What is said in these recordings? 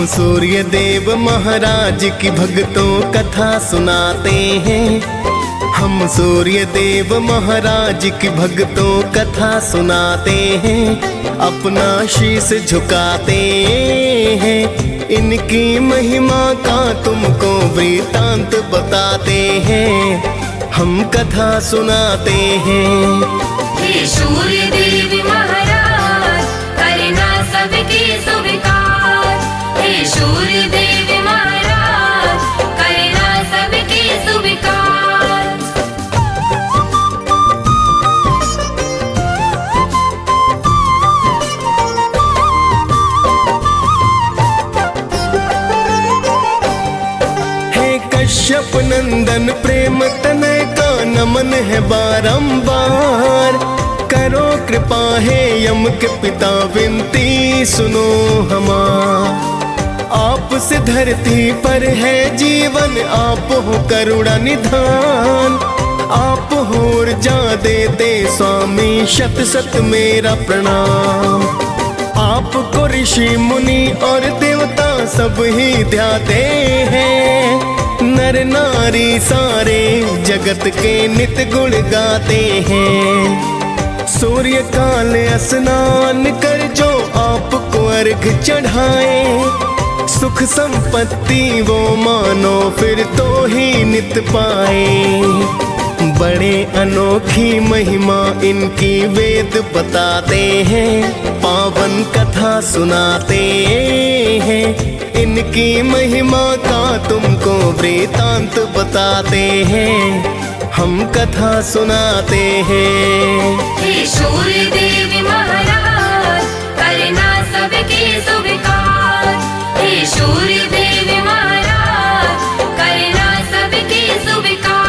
हम सूर्य देव महाराज की भक्तों कथा सुनाते हैं। हम सूर्य देव महाराज की भक्तों कथा सुनाते हैं। अपना शीश झुकाते हैं। इनकी महिमा का तुमको वृतांत बताते हैं। हम कथा सुनाते हैं। हे सूर्य देव महाराज करना सबकी स्वीकार। हे सूर्य देव महाराज करना सबकी स्वीकार। कश्यप नंदन प्रेम तनय का नमन है बारंबार। करो कृपा है यम के पिता विनती सुनो हमार। आपसे धरती पर है जीवन, आप हो करुणा निधान। आप हो ऊर्जा देते स्वामी, शत शत मेरा प्रणाम। आपको ऋषि मुनि और देवता सब ही ध्याते हैं। नर नारी सारे जगत के नित गुण गाते हैं। सूर्य काल स्नान कर जो आपको अर्घ चढ़ाए। सुख संपत्ति वो मानो फिर तो ही नित पाए। बड़े अनोखी महिमा इनकी वेद बताते हैं। पावन कथा सुनाते हैं। इनकी महिमा का तुमको वृतांत बताते हैं। हम कथा सुनाते हैं। हे सूर्य देव महाराज करना सबकी स्वीकार। हे सूर्य देव महाराज करना सबकी स्वीकार।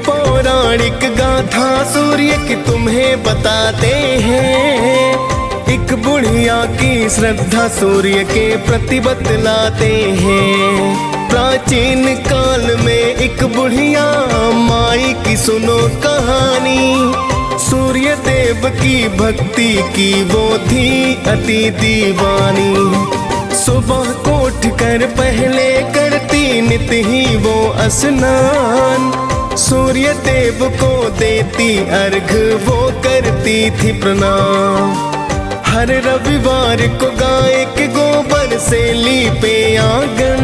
पौराणिक गाथा सूर्य की तुम्हें बताते हैं। एक बुढ़िया की श्रद्धा सूर्य के प्रति बतलाते हैं। प्राचीन काल में एक बुढ़िया माई की सुनो कहानी। सूर्य देव की भक्ति की वो थी अति दीवानी। सुबह को उठ कर पहले करती नित ही वो स्नान। सूर्य देव को देती अर्घ वो करती थी प्रणाम। हर रविवार को गाय के गोबर से लीपे आंगन।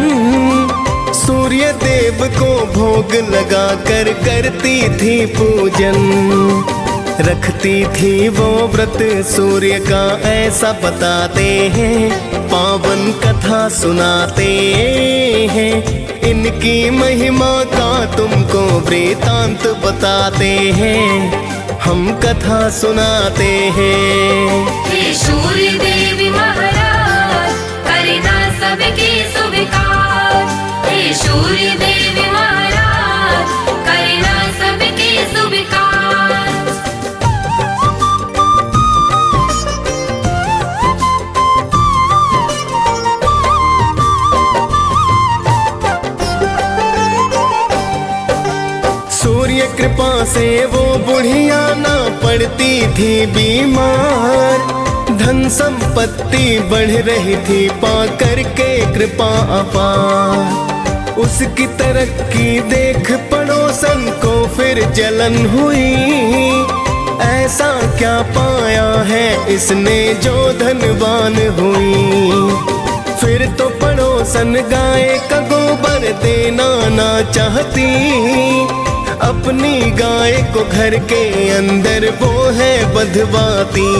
सूर्य देव को भोग लगा कर करती थी पूजन। रखती थी वो व्रत सूर्य का ऐसा बताते हैं। पावन कथा सुनाते हैं। इनकी महिमा का तुमको वृतांत बताते हैं। हम कथा सुनाते हैं। हे सूर्य देव महाराज करना सबकी स्वीकार। हे सूर्य देव महाराज करना सबकी स्वीकार। सूर्य कृपा से वो बुढ़िया ना पड़ती थी बीमार। धन संपत्ति बढ़ रही थी पा करके कृपा अपार। उसकी तरक्की देख पड़ोसन को फिर जलन हुई। ऐसा क्या पाया है इसने जो धनवान हुई। फिर तो पड़ोसन गाय का गोबर देना ना चाहती। अपनी गाय को घर के अंदर वो है बंधवाती।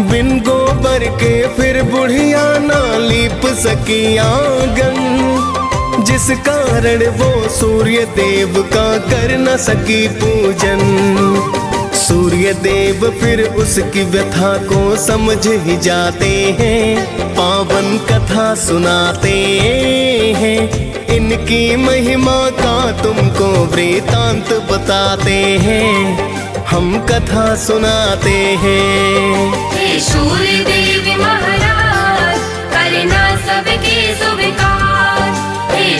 बिन गोबर के फिर बुढ़िया ना लीप सकी आंगन। जिस कारण वो सूर्य देव का कर न सकी पूजन। सूर्य देव फिर उसकी व्यथा को समझ ही जाते हैं। पावन कथा सुनाते हैं। इनकी महिमा का तुमको वृतांत बताते हैं। हम कथा सुनाते हैं। हे सूर्य देव महाराज करना सबकी स्वीकार। हे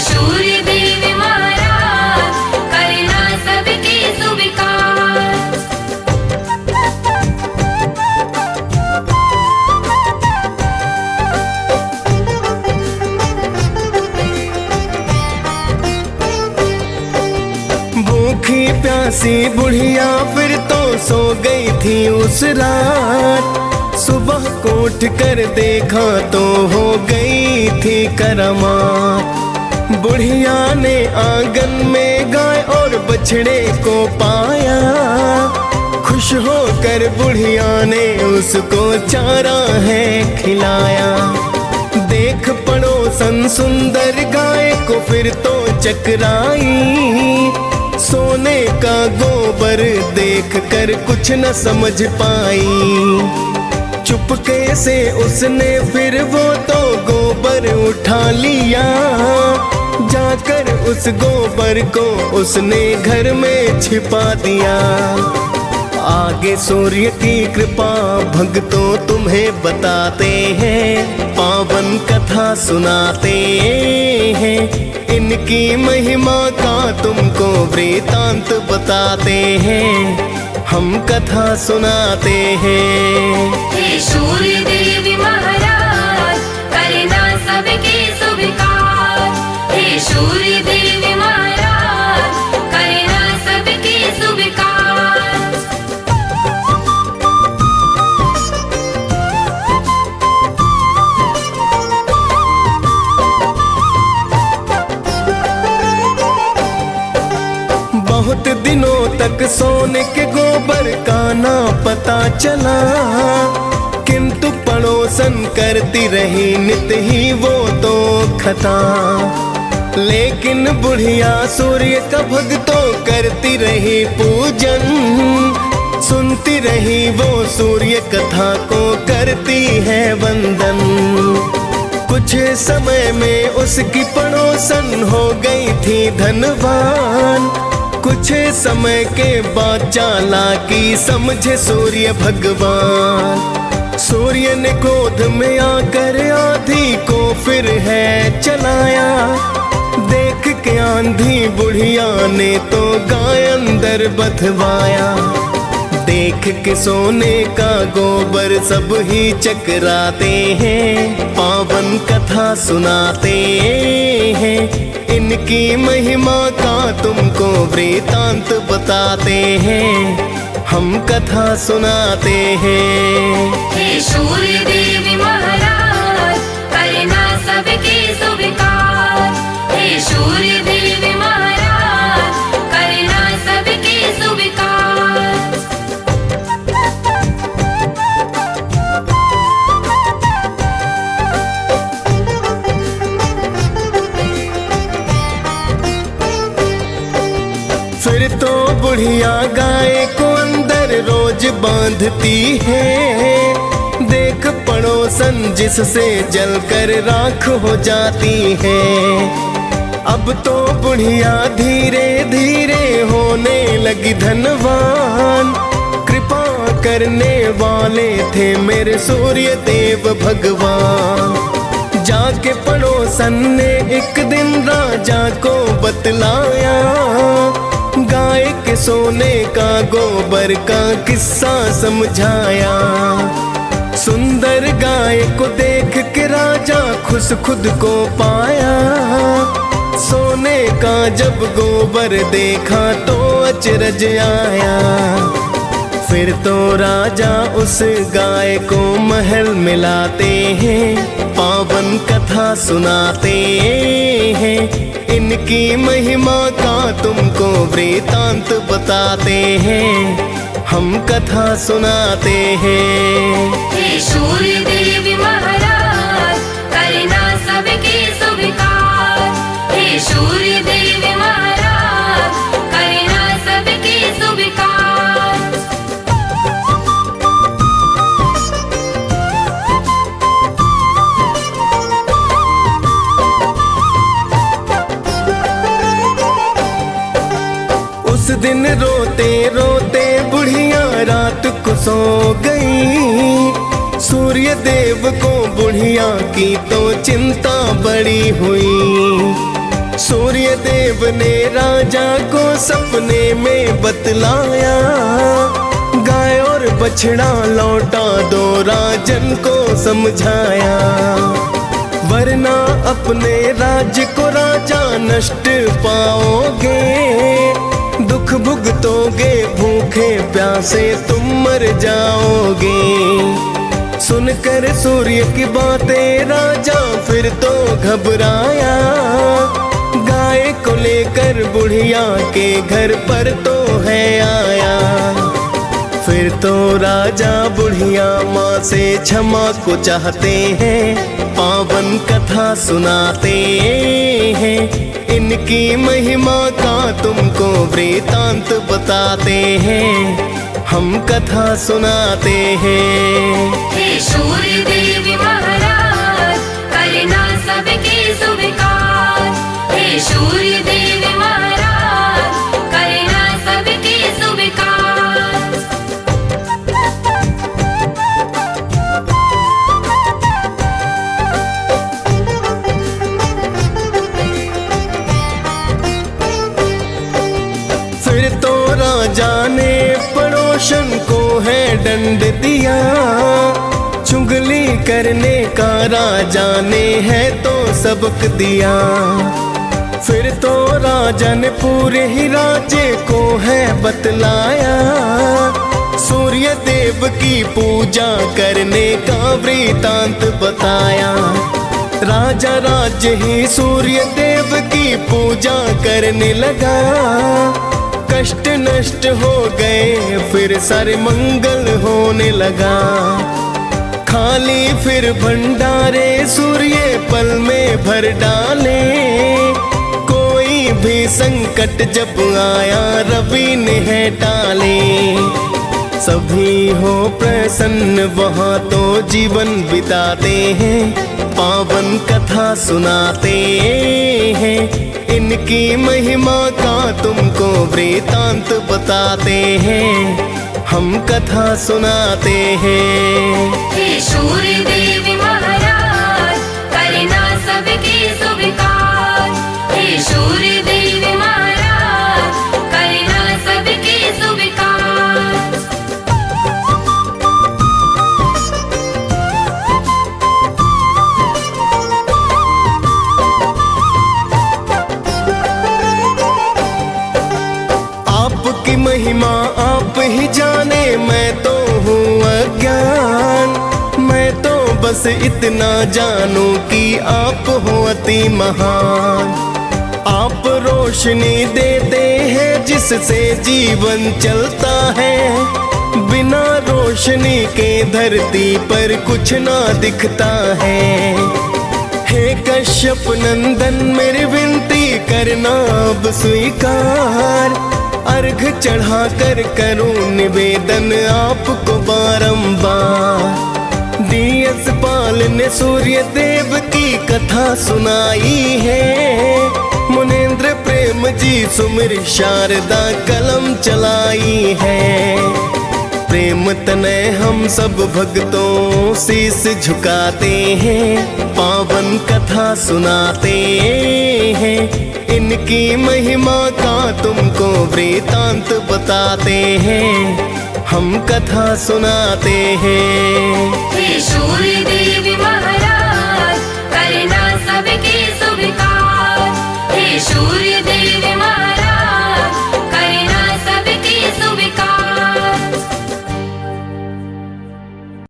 प्यासी बुढ़िया फिर तो सो गई थी उस रात। सुबह को उठ कर देखा तो हो गई थी करामात। बुढ़िया ने आंगन में गाय और बछड़े को पाया। खुश होकर बुढ़िया ने उसको चारा है खिलाया। देख पड़ोसन सुंदर गाय को फिर तो चकराई। सोने का गोबर देख कर कुछ न समझ पाई। चुपके से उसने फिर वो तो गोबर उठा लिया। जाकर उस गोबर को उसने घर में छिपा दिया। आगे सूर्य की कृपा भक्तों तुम्हें बताते हैं, पावन कथा सुनाते हैं। इनकी महिमा का तुमको वृतांत बताते हैं, हम कथा सुनाते हैं। हे सूर्य देवी महाराज करना सबके स्वीकार। हे सूर्य देवी महाराज करना सबके स्वीकार। बहुत दिनों तक सोने के गोबर का ना पता चला, किंतु पड़ोसन करती रही नित ही वो तो खता। लेकिन बुढ़िया सूर्य का भक्तों करती रही पूजन। सुनती रही वो सूर्य कथा को करती है वंदन। कुछ समय में उसकी पड़ोसन हो गई थी धनवान। कुछ समय के बाद चालाकी समझे सूर्य भगवान। सूर्य ने क्रोध में आकर आंधी को फिर है चलाया। देख के आंधी बुढ़िया ने तो गाय अंदर बधवाया। देख के सोने का गोबर सब ही चकराते हैं, पावन कथा सुनाते हैं। इनकी महिमा का तुमको वृतांत बताते हैं, हम कथा सुनाते हैं। हे सूर्य देवी महाराज करना सबके स्वीकार। हे सूर्य देवी महाराज करना सबके स्वीकार। फिर तो बुढ़िया गाय को अंदर रोज बांधती है। देख पड़ोसन जिससे जलकर राख हो जाती है। अब तो बुढ़िया धीरे धीरे होने लगी धनवान। कृपा करने वाले थे मेरे सूर्य देव भगवान। जाके पड़ोसन ने एक दिन राजा को बतलाया। गाय के सोने का गोबर का किस्सा समझाया। सुंदर गाय को देख के राजा खुश खुद को पाया। सोने का जब गोबर देखा तो अचरज आया। फिर तो राजा उस गाय को महल में लाते हैं, पावन कथा सुनाते हैं। इनकी महिमा का तुमको वृतांत बताते हैं, हम कथा सुनाते हैं। हे सूर्य देवी महाराज करना सबके स्वीकार। हे सूर्य देवी महाराज करना सबके स्वीकार। उस दिन रोते रोते बुढ़िया रात को सो गई। सूर्य देव को बुढ़िया की तो चिंता बड़ी हुई। सूर्य देव ने राजा को सपने में बतलाया। गाय और बछड़ा लौटा दो राजन को समझाया। वरना अपने राज्य को राजा नष्ट पाओगे। दुख भुगतोगे, भूखे प्यासे तुम मर जाओगे। सुनकर सूर्य की बातें राजा फिर तो घबराया, गाय को लेकर बुढ़िया के घर पर तो है आया। फिर तो राजा बुढ़िया माँ से क्षमा को चाहते हैं, पावन कथा सुनाते हैं, इनकी महिमा का तुमको वृतांत बताते हैं, हम कथा सुनाते हैं। हे सूर्य देव महाराज करना सबके स्वीकार। हे सूर्य देव महाराज करना सबके स्वीकार। फिर तो राजा ने पड़ोसन को है दंड दिया, चुगली करने का राजा ने है तो सबक दिया। फिर तो राजा ने पूरे ही राज्य को है बतलाया, सूर्य देव की पूजा करने का वृतांत बताया। राजा राज्य ही सूर्य देव की पूजा करने लगा, कष्ट नष्ट हो गए फिर सारे मंगल होने लगा। खाली फिर भंडारे सूर्य पल में भर डाले, कोई भी संकट जब आया रवि ने है टाले। सभी हो प्रसन्न वहाँ तो जीवन बिताते हैं, पावन कथा सुनाते हैं, इनकी महिमा का तुमको वृतांत बताते हैं, हम कथा सुनाते हैं। हे सूर्य देव महाराज करना सबके स्वीकार। हे सूर्य देव महाराज करना सबके स्वीकार। आपकी महिमा आप ही जाने, मैं तो हूँ अज्ञान। मैं तो बस इतना जानूं कि आप हो अति महान। आप रोशनी देते हैं जिससे जीवन चलता है, बिना रोशनी के धरती पर कुछ ना दिखता है। हे कश्यप नंदन मेरी विनती करना अब स्वीकार, अर्घ चढ़ा कर करूं निवेदन आपको बारंबार। डीएस पाल ने सूर्य देव की कथा सुनाई है, मुनेंद्र प्रेम जी सुमिर शारदा कलम चलाई है। प्रेम तनय हम सब भक्तों शीस झुकाते हैं, पावन कथा सुनाते हैं, इनकी महिमा का तुमको वृतांत बताते हैं, हम कथा सुनाते हैं।